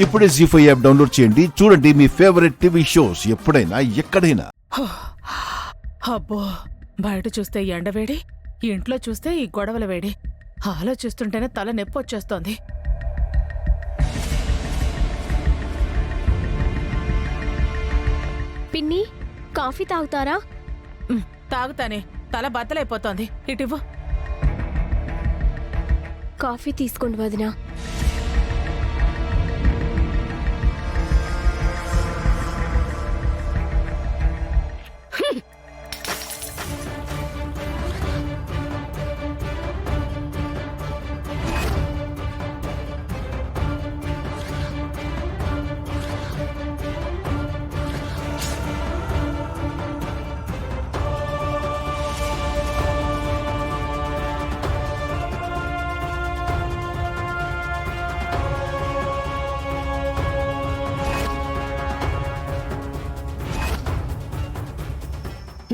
ఇప్పుడే జీ5 app download చేయండి. చూడండి మీ ఫేవరెట్ టీవీ షోస్ ఎప్పుడైనా ఎక్కడైనా. అబ్బో, బయట చూస్తే ఎండవేడి, ఇంట్లో చూస్తే ఈ గొడవల వేడి. ఆలోచిస్తుంటేనే తల నొప్పి వచ్చేస్తోంది. పిన్ని, కాఫీ తాగుతారా? తాగుతానే, తల బద్దలైపోతోంది. ఇటివ్వు. కాఫీ తీసుకోండి వదినా.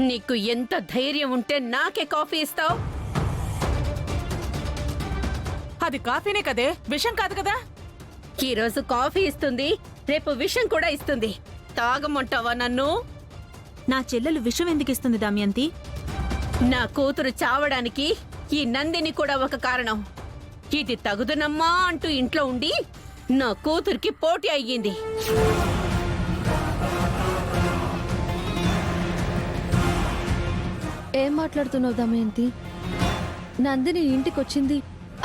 నీకు ఎంత ధైర్యం ఉంటే నాకే కాఫీ ఇస్తావు? అది కాఫీనే కదే, విషం కాదు కదా. ఈరోజు కాఫీ ఇస్తుంది, రేపు విషం కూడా ఇస్తుంది. తాగమంటావా నన్ను? నా చెల్లెలు విషం ఎందుకిస్తుంది దమయంతి? నా కూతురు చావడానికి ఈ నందిని కూడా ఒక కారణం. ఇది తగుదనమ్మా అంటూ ఇంట్లో ఉండి నా కూతురికి పోటీ అయ్యింది. ఏం మాట్లాడుతున్నావు దమయంతి? నందిని ఇంటికొచ్చింది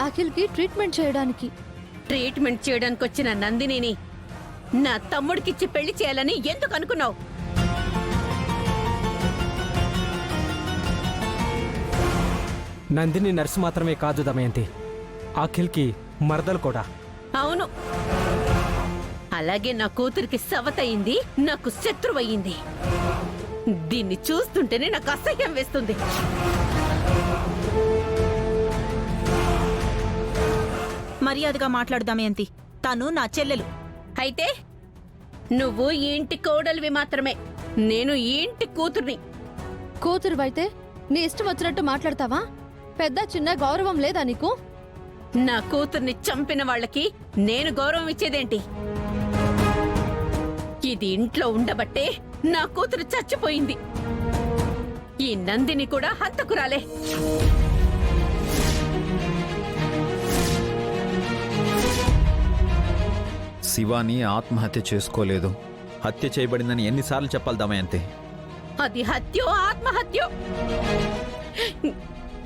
అఖిల్కి ట్రీట్మెంట్ చేయడానికి. ట్రీట్మెంట్ చేయడానికి వచ్చిన నందినిని నా తమ్ముడికిచ్చి పెళ్లి చేయాలని ఎందుకు అనుకున్నావు? నందిని నర్సు మాత్రమే కాదు దమయంతి, అఖిల్కి మరదలు కూడా. అవును, అలాగే నా కూతురికి సవతయింది, నాకు శత్రువయ్యింది. దీన్ని చూస్తుంటేనే నాకు అసహ్యం వేస్తుంది. మర్యాదగా మాట్లాడు దమయంతి, తను నా చెల్లెలు. అయితే నువ్వు ఈ ఇంటి కోడలివి మాత్రమే, నేను ఈ ఇంటి కూతుర్ని. కూతురువైతే నీ ఇష్టం వచ్చినట్టు మాట్లాడతావా? పెద్ద చిన్న గౌరవం లేదా నీకు? నా కూతుర్ని చంపిన వాళ్ళకి నేను గౌరవం ఇచ్చేదేంటి? ఇది ఇంట్లో ఉండబట్టే నా కూతురు చచ్చిపోయింది. ఈ నందిని కూడా హంతకురాలే. శివాని ఆత్మహత్య చేసుకోలేదు, హత్య చేయబడిందని ఎన్నిసార్లు చెప్పాలి దమయంతి? అది హత్యో ఆత్మహత్యో,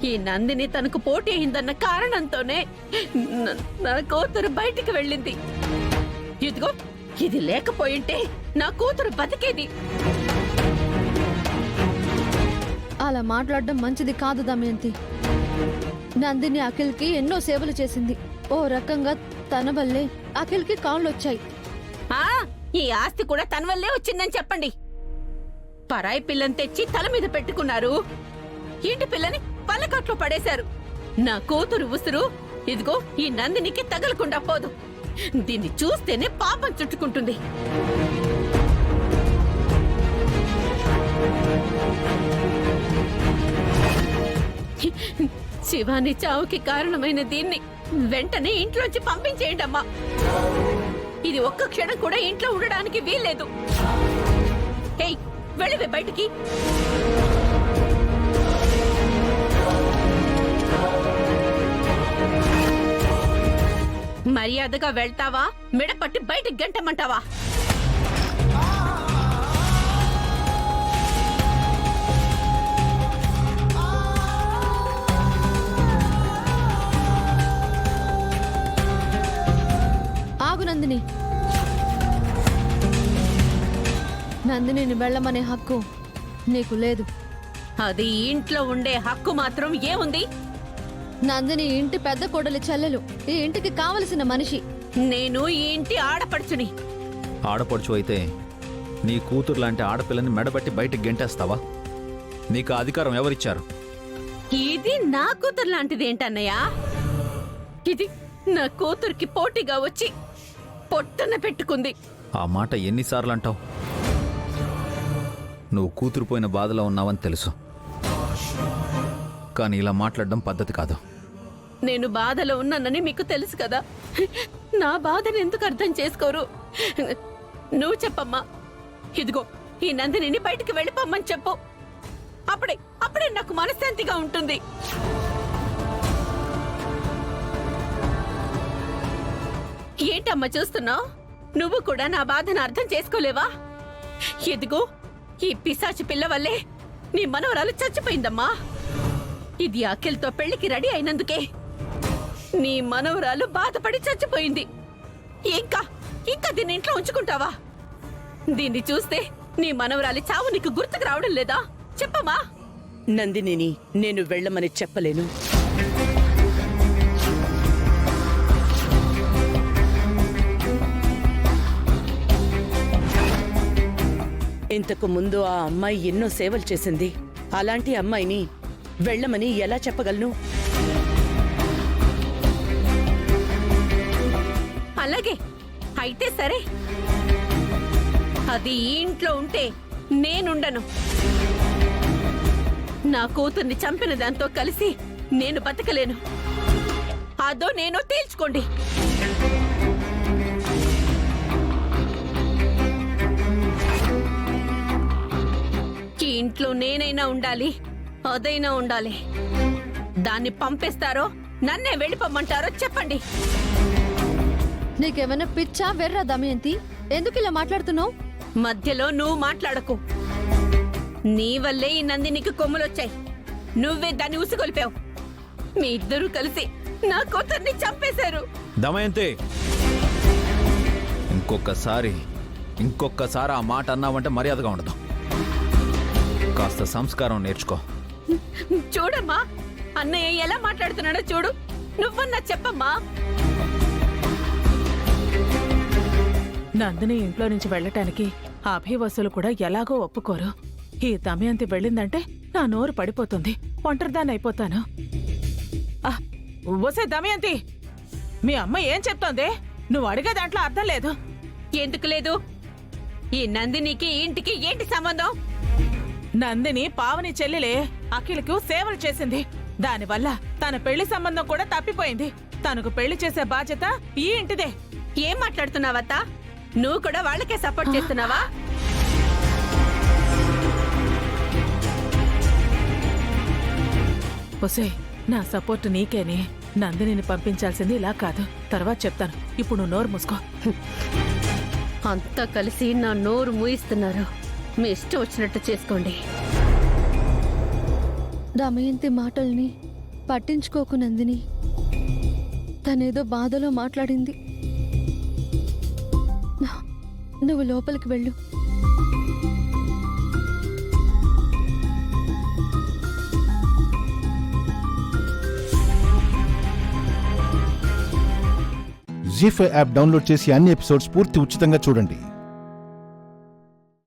ఈ నందిని తనకు పోటీ అయిందన్న కారణంతోనే నా కూతురు బయటికి వెళ్ళింది. ఇదిగో, ఇది లేకపోయింటే నా కూతురు బతికేది. అలా మాట్లాడడం మంచిది కాదు దమయంతి. నందిని అఖిల్కి ఎన్నో సేవలు చేసింది. ఓ రకంగా తన వల్లే అఖిల్కి కాళ్ళొచ్చాయి. ఈ ఆస్తి కూడా తన వల్లే వచ్చిందని చెప్పండి. పరాయి పిల్లని తెచ్చి తల మీద పెట్టుకున్నారు, ఇంటి పిల్లని పల్లకట్లో పడేశారు. నా కూతురు ఉసురు ఇదిగో ఈ నందినికి తగలకుండా పోదు. దీన్ని చూస్తేనే పాపం చుట్టుకుంటుంది. శివాని చావుకి కారణమైన దీన్ని వెంటనే ఇంట్లోంచి పంపించేయండి అమ్మా. ఇది ఒక్క క్షణం కూడా ఇంట్లో ఉండడానికి వీల్లేదు. ఏయ్, వెళ్ళవే బయటికి. మర్యాదగా వెళ్తావా, మెడపట్టి బయటికి గంటమంటావా? ఆగు నందిని. నందినిని వెళ్ళమనే హక్కు నీకు లేదు. అది ఇంట్లో ఉండే హక్కు మాత్రం ఏముంది? నందిని ఇంటి పెద్ద కోడలి చెల్లెలు, ఈ ఇంటికి కావలసిన మనిషి. నేను ఈ ఇంటి ఆడపడుచుని. ఆడపడుచు అయితే నీ కూతురు లాంటి ఆడపిల్లని మెడబట్టి బయటికి గెంటేస్తావా? నీకు ఆ అధికారం ఎవరిచ్చారు? ఇది నా కూతురు లాంటిది ఏంటన్నయ్యా? ఇది నా కూతురికి పోటీగా వచ్చి పొట్టన పెట్టుకుంది. ఆ మాట ఎన్నిసార్లు అంటావు? నువ్వు కూతురు పోయిన బాధలో ఉన్నావని తెలుసు, కానీ ఇలా మాట్లాడడం పద్ధతి కాదు. నేను బాధలో ఉన్నానని మీకు తెలుసు కదా. నా బాధను ఎందుకు అర్థం చేసుకోరు? నువ్వు చెప్పమ్మా. ఇదిగో ఈ నందినిని బయటికి వెళ్ళిపోమ్మని చెప్పు. అప్పుడే నాకు మనశ్శాంతిగా ఉంటుంది. ఏంటమ్మా చూస్తున్నావు? నువ్వు కూడా నా బాధను అర్థం చేసుకోలేవా? ఇదిగో ఈ పిశాచి పిల్ల వల్లే నీ మనవరాలు చచ్చిపోయిందమ్మా. ఇది అఖిల్తో పెళ్లికి రెడీ అయినందుకే నీ మనవరాలు బాధపడి చచ్చిపోయింది. ఇంకా దీన్ని ఇంట్లో ఉంచుకుంటావా? దీన్ని చూస్తే నీ మనవరాలి చావు నీకు గుర్తుకు రావడం లేదా? చెప్పమ్మా. నందినిని నేను వెళ్ళమని చెప్పలేను. ఇంతకు ముందు ఆ అమ్మాయి ఎన్నో సేవలు చేసింది. అలాంటి అమ్మాయిని వెళ్ళమని ఎలా చెప్పగలను? అలాగే అయితే సరే. అది ఈ ఇంట్లో ఉంటే నేనుండను. నా కూతుర్ని చంపిన దాంతో కలిసి నేను బతకలేను. అదో నేను తేల్చుకోండి. ఈ ఇంట్లో నేనైనా ఉండాలి, అదైనా ఉండాలి. దాన్ని పంపిస్తారో నన్నే వెళ్ళిపోమ్మంటారో చెప్పండి. నీకేమైనా పిచ్చా వెర్రా దమయంతి? ఎందుకు ఇలా మాట్లాడుతున్నావు? మధ్యలో నువ్వు మాట్లాడకు. నీ వల్లే ఈ నందినికి కొమ్ములొచ్చాయి. నువ్వే దాన్ని ఉసిగొలిపావు. మీ ఇద్దరూ కలిసి నా కూతుర్ని చంపేశారు. దమయంతి, ఇంకొకసారి ఆ మాట అన్నావంటే మర్యాదగా ఉండదు. కాస్త సంస్కారం నేర్చుకో. చూడమ్మా, అన్నయ్య ఎలా మాట్లాడుతున్నాడో చూడు. నువ్వన్నా చెప్పమ్మా. నందిని ఇంట్లో నుంచి వెళ్ళటానికి అభివసులు కూడా ఎలాగో ఒప్పుకోరు. ఈ దమయంతి వెళ్ళిందంటే నా నోరు పడిపోతుంది. ఒంటరిదాన్ని అయిపోతాను. వసే దమయంతి, మీ అమ్మ ఏం చెప్తోంది? నువ్వు అడిగే దాంట్లో అర్థం లేదు. ఎందుకు లేదు? ఈ నందినికి ఈ ఇంటికి ఏంటి సంబంధం? నందిని పావని చెల్లెలే అఖిల్కు సేవలు చేసింది. దానివల్ల తన పెళ్లి సంబంధం కూడా తప్పిపోయింది. తనకు పెళ్లి చేసే బాధ్యత ఈ ఇంటిదే. ఏం మాట్లాడుతున్నావత్తా? నువ్వు కూడా వాళ్ళకే సపోర్ట్ చేస్తున్నావా? ఒసే, నా సపోర్ట్ నీకేనే. నందినిని పంపించాల్సింది ఇలా కాదు. తర్వాత చెప్తాను. ఇప్పుడు నువ్వు నోరు మూసుకో. అంతా కలిసి నా నోరు మూయిస్తున్నారు. మీ ఇష్టం వచ్చినట్టు చేసుకోండి. దమయంతి మాటల్ని పట్టించుకోకు నందిని. తనేదో బాధలో మాట్లాడింది. నువ్వు లోపలికి వెళ్ళు. జీ5 యాప్ డౌన్లోడ్ చేసి అన్ని ఎపిసోడ్స్ పూర్తి ఉచితంగా చూడండి.